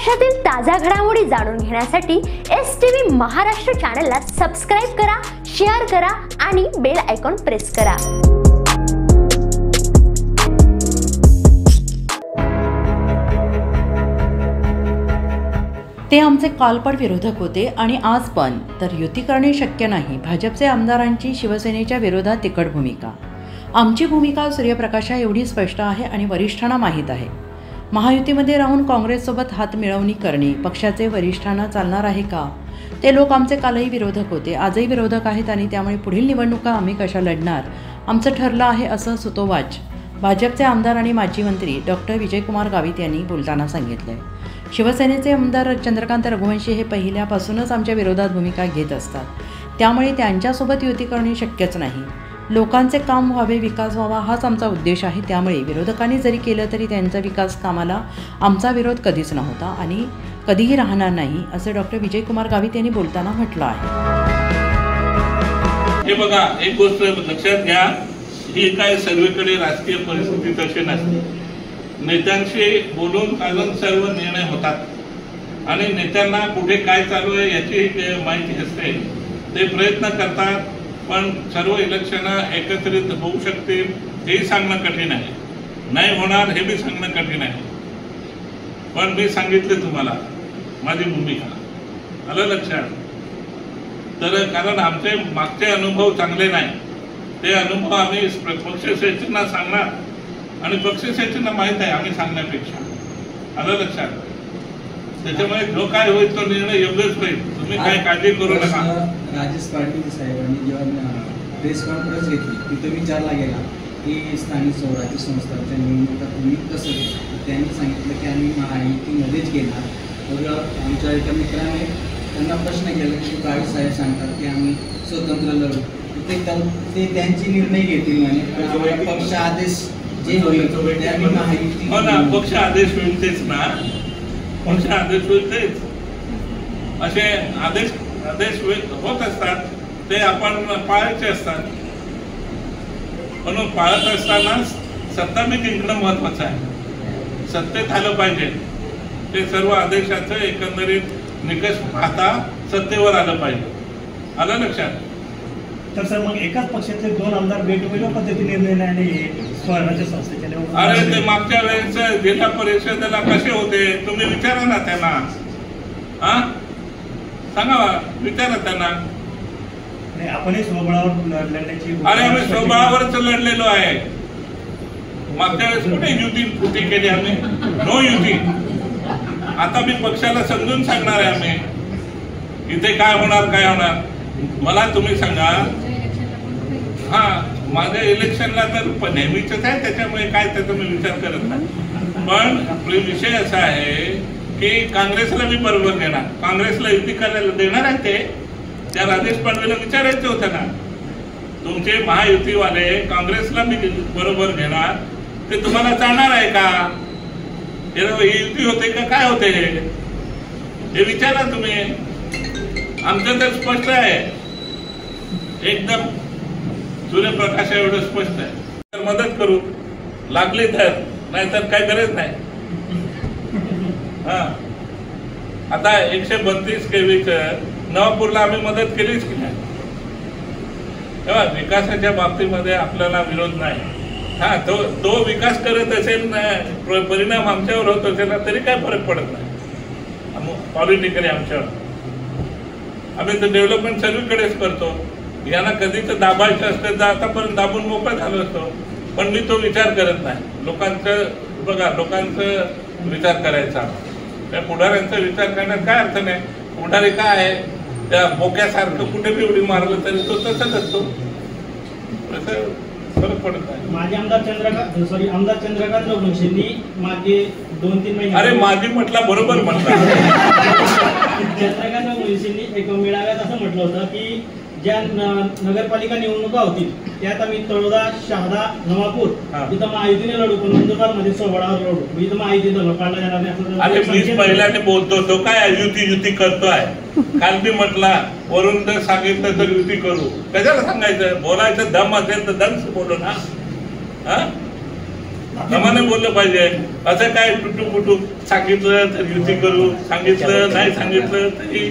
पक्षातील ताज्या घडामोडी जाणून घेण्यासाठी STV महाराष्ट्र चॅनलला सबस्क्राइब करा, शेअर करा आणि बेल आयकॉन प्रेस करा। ते आमचे कालपड विरोधक होते आणि आज पण तर युती करणे शक्य नाही। भाजपचे आमदारांची शिवसेनेच्या विरोधात तिखट भूमिका। आमची भूमिका सूर्यप्रकाशा एवढी स्पष्ट आहे आणि वरिष्ठांना माहीत आहे। महायुतीमध्ये राहून काँग्रेससोबत हात मिळवणी करणे पक्षाचे वरिष्ठांना चालणार आहे का? ते लोक आमचे कालही विरोधक होते, आजही विरोधक आहेत आणि त्यामुळे पुढील निवडणुका आम्ही कशा लढणार आमचं ठरलं आहे, असं सुतोवाच भाजपचे आमदार आणि माजी मंत्री डॉक्टर विजयकुमार गावित यांनी बोलताना सांगितले। शिवसेनेचे आमदार चंद्रकांत रघुवंशी हे पहिल्यापासूनच आमच्या विरोधात भूमिका घेत असतात, त्यामुळे त्यांच्यासोबत युती करणे शक्यच नाही। लोकांचे काम व्हावे, विकास व्हावा हाच आमचा उद्देश आहे, त्यामुळे विरोधकांनी जरी केलं तरी त्यांचा विकास कामाला आमचा विरोध कधीच नव्हता आणि कधीही राहणार नाही, असं डॉक्टर विजयकुमार गावित यांनी बोलताना म्हटलं आहे। हे बघा, एक गोष्ट लक्षात घ्या, ही काय सर्वेकडे राजकीय परिस्थिती तशी नसते। नेत्यांशी बोलून चालून सर्व निर्णय होतात आणि नेत्यांना कुठे काय चालू आहे याची माहिती असते। ते प्रयत्न करतात, पण सर्व इलेक्शन एकत्रित होऊ शकतील हेही सांगणं कठीण आहे, नाही होणार हे बी सांगणं कठीण आहे। पण मी सांगितले तुम्हाला माझी भूमिका, आलं लक्षात? तर कारण आमचे मागचे अनुभव चांगले नाही, ते अनुभव आम्ही पक्षश्रेष्ठींना सांगणार आणि पक्षश्रेष्ठींना माहीत आहे आम्ही सांगण्यापेक्षा, आलं लक्षात? त्याच्यामुळे जो काय होईल तो निर्णय योग्यच होईल, तुम्ही काय काळजी करू नका। राजेश पाटील साहेबांनी जेव्हा प्रेस कॉन्फरन्स घेतली तिथे विचारला गेला की स्थानिक स्वराज्य संस्थांच्या निवडणुका तुम्ही कसं घेता, त्यांनी सांगितलं की आम्ही महायुतीमध्येच घेणार। तर आमच्या एका मित्राने त्यांना प्रश्न केला की गावित साहेब सांगतात की आम्ही स्वतंत्र लढू, ते त्यांची निर्णय घेतील म्हणे, पक्ष आदेश जे होईल ते आम्ही महायुती। हो ना, पक्ष आदेश होईल तेच ना, पक्ष आदेश होईल तेच, असे आदेश होत असतात, ते आपण पाळायचे असतात। म्हणून पाळत असताना सत्ता मी जिंकणं महत्वाचं आहे, सत्तेत आलं पाहिजे, ते सर्व आदेशाचं एकंदरीत निकष पाहता सत्तेवर आलं पाहिजे, आलं लक्षात? तर सर मग एकाच पक्षाचे दोन आमदार वेगवेगळ्या पद्धतीने निर्णय आणि स्वराज्य संस्थेच्या अरे ते मागच्या वेळेस जिल्हा परिषदेला कसे होते तुम्ही विचारा ना त्यांना, हा सांगा, विचारा त्यांना। आपणही स्वबळावर लढण्याची, अरे आम्ही स्वबळावरच लढलेलो आहे। मागच्या वेळेस कुठे युती केली आम्ही? नो युती। आता मी पक्षाला समजून सांगणार आहे आम्ही इथे काय होणार काय होणार, मला तुम्ही सांगा। हा, माझ्या इलेक्शनला तर नेहमीच आहे, त्याच्यामुळे काय त्याचा मी विचार करत नाही, पण विषय असा आहे की काँग्रेसला मी बरोबर घेणार, काँग्रेसला युती करायला देणार आहे ते, त्या राजेश पांडवेला विचारायचं होतं ना, तुमचे महायुतीवाले काँग्रेसला मी बरोबर घेणार, ते तुम्हाला चालणार आहे का? ही युती होते का काय होते हे विचारा तुम्ही। आमचं तर स्पष्ट आहे, एकदम सूर्यप्रकाश एवढं स्पष्ट आहे, तर मदत करू लागली तर, नाहीतर काय गरज नाही। हा, आता 132 kV नवापूरला आम्ही मदत केलीच की नाही? तेव्हा विकासाच्या बाबतीमध्ये आपल्याला विरोध नाही। हा, तो विकास करत असेल, परिणाम आमच्यावर होत असेल ना, तरी काय फरक पडत नाही पॉलिटिकली आमच्यावर। आम्ही तर डेव्हलपमेंट सर्वीकडेच करतो, यांना कधी तर दाबायचं असतं तर आतापर्यंत दाबून मोकळा झालो असतो, पण मी तो विचार करत नाही। लोकांचं बघा, लोकांचं विचार करायचा, त्या पुढाऱ्यांचा विचार करण्यात काय अर्थ नाही। पुढारी काय आहे, त्या बोक्यासारखं कुठे बी उडी मारलं तरी तो तसंच असतो, असं फरक पडत नाही। माझे आमदार चंद्रकांत रघुवंशींनी मागे 2-3 महिने, अरे माझी म्हटला बरोबर म्हटला चंद्रकांत रघुवंशींनी एक मेळाव्यात असं म्हटलं होतं की ज्या नगरपालिका निवडणुका होतील त्यात आम्ही तळोदा, शहादा, नवापूर इथं महायुतीने लढू, पण नंदुरबारमध्ये स्वबळावर लढू, इथं महायुतीचा लोकांना येणार नाही। अरे मीच पहिल्याने बोलतो, तो काय युती करतोय? काल मी म्हटला वरून जर सांगितलं तर युती करू, कशाला सांगायचं? बोलायचं दम असेल तर दम बोलू ना। दमाने बोललं पाहिजे. असं काय टुटू फुटू सांगितलं तर युती करू, सांगितलं नाही सांगितलं तरी